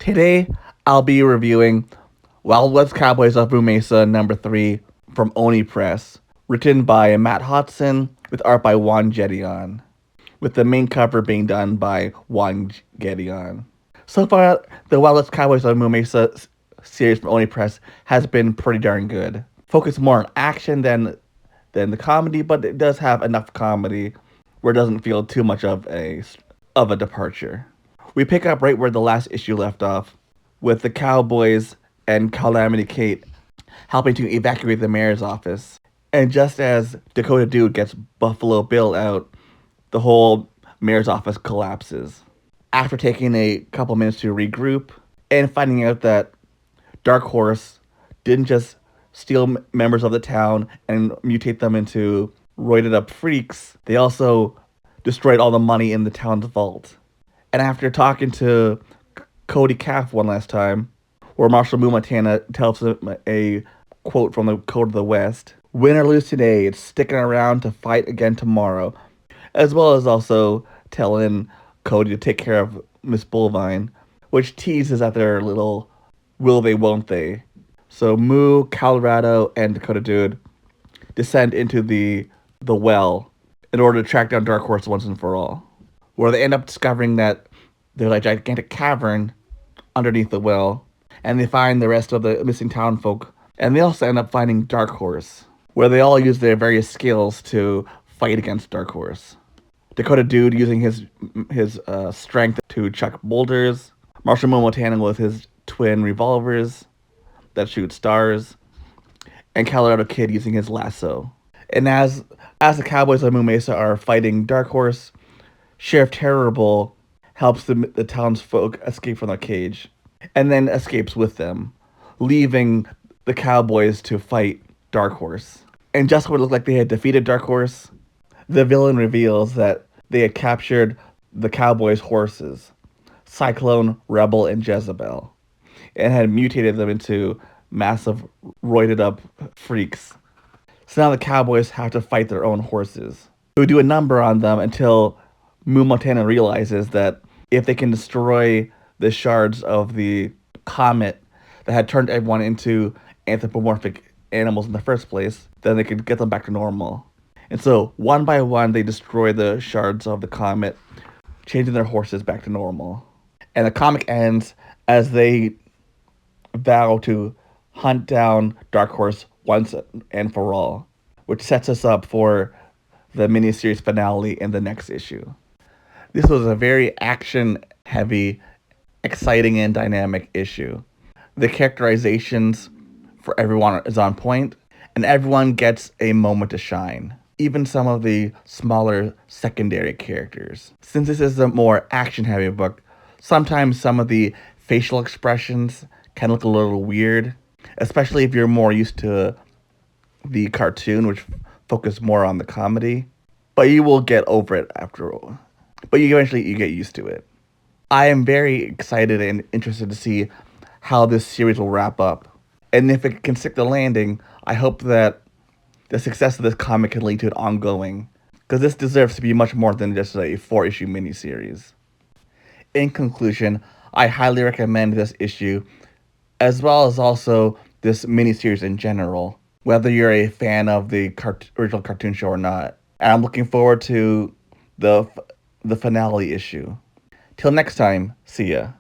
Today, I'll be reviewing Wild West Cowboys of Mesa number 3 from Oni Press, written by Matt Hodson with art by Juan Gedeon, with the main cover being done by Juan Gedeon. So far, the Wild West Cowboys of Mesa series from Oni Press has been pretty darn good. Focused more on action than the comedy, but it does have enough comedy where it doesn't feel too much of a departure. We pick up right where the last issue left off, with the Cowboys and Calamity Kate helping to evacuate the mayor's office. And just as Dakota Dude gets Buffalo Bill out, the whole mayor's office collapses. After taking a couple minutes to regroup and finding out that Dark Horse didn't just steal members of the town and mutate them into roided up freaks, they also destroyed all the money in the town's vault. And after talking to Cody Calf one last time, where Marshal Moo Montana tells him a quote from the Code of the West, "Win or lose today, it's sticking around to fight again tomorrow," as well as also telling Cody to take care of Miss Bullvine, which teases at their little will they, won't they. So Moo, Colorado, and Dakota Dude descend into the well in order to track down Dark Horse once and for all, where they end up discovering that there's a gigantic cavern underneath the well, and they find the rest of the missing townfolk, and they also end up finding Dark Horse, where they all use their various skills to fight against Dark Horse. Dakota Dude using his strength to chuck boulders, Marshal Montana with his twin revolvers that shoot stars, and Colorado Kid using his lasso. And as the Cowboys of Mesa are fighting Dark Horse, Sheriff Terrible helps the townsfolk escape from their cage, and then escapes with them, leaving the Cowboys to fight Dark Horse. And just when it looked like they had defeated Dark Horse, the villain reveals that they had captured the Cowboys' horses, Cyclone, Rebel, and Jezebel, and had mutated them into massive, roided up freaks. So now the Cowboys have to fight their own horses, who do a number on them until Moo Montana realizes that if they can destroy the shards of the comet that had turned everyone into anthropomorphic animals in the first place, then they could get them back to normal. And so, one by one, they destroy the shards of the comet, changing their horses back to normal. And the comic ends as they vow to hunt down Dark Horse once and for all, which sets us up for the miniseries finale in the next issue. This was a very action-heavy, exciting, and dynamic issue. The characterizations for everyone is on point, and everyone gets a moment to shine. Even some of the smaller secondary characters. Since this is a more action-heavy book, sometimes some of the facial expressions can look a little weird, especially if you're more used to the cartoon, which focused more on the comedy. But you will get over it after all. But eventually you get used to it. I am very excited and interested to see how this series will wrap up. And if it can stick the landing, I hope that the success of this comic can lead to an ongoing, because this deserves to be much more than just a 4-issue miniseries. In conclusion, I highly recommend this issue, as well as also this miniseries in general, whether you're a fan of the original cartoon show or not. And I'm looking forward to the finale issue. Till next time, see ya.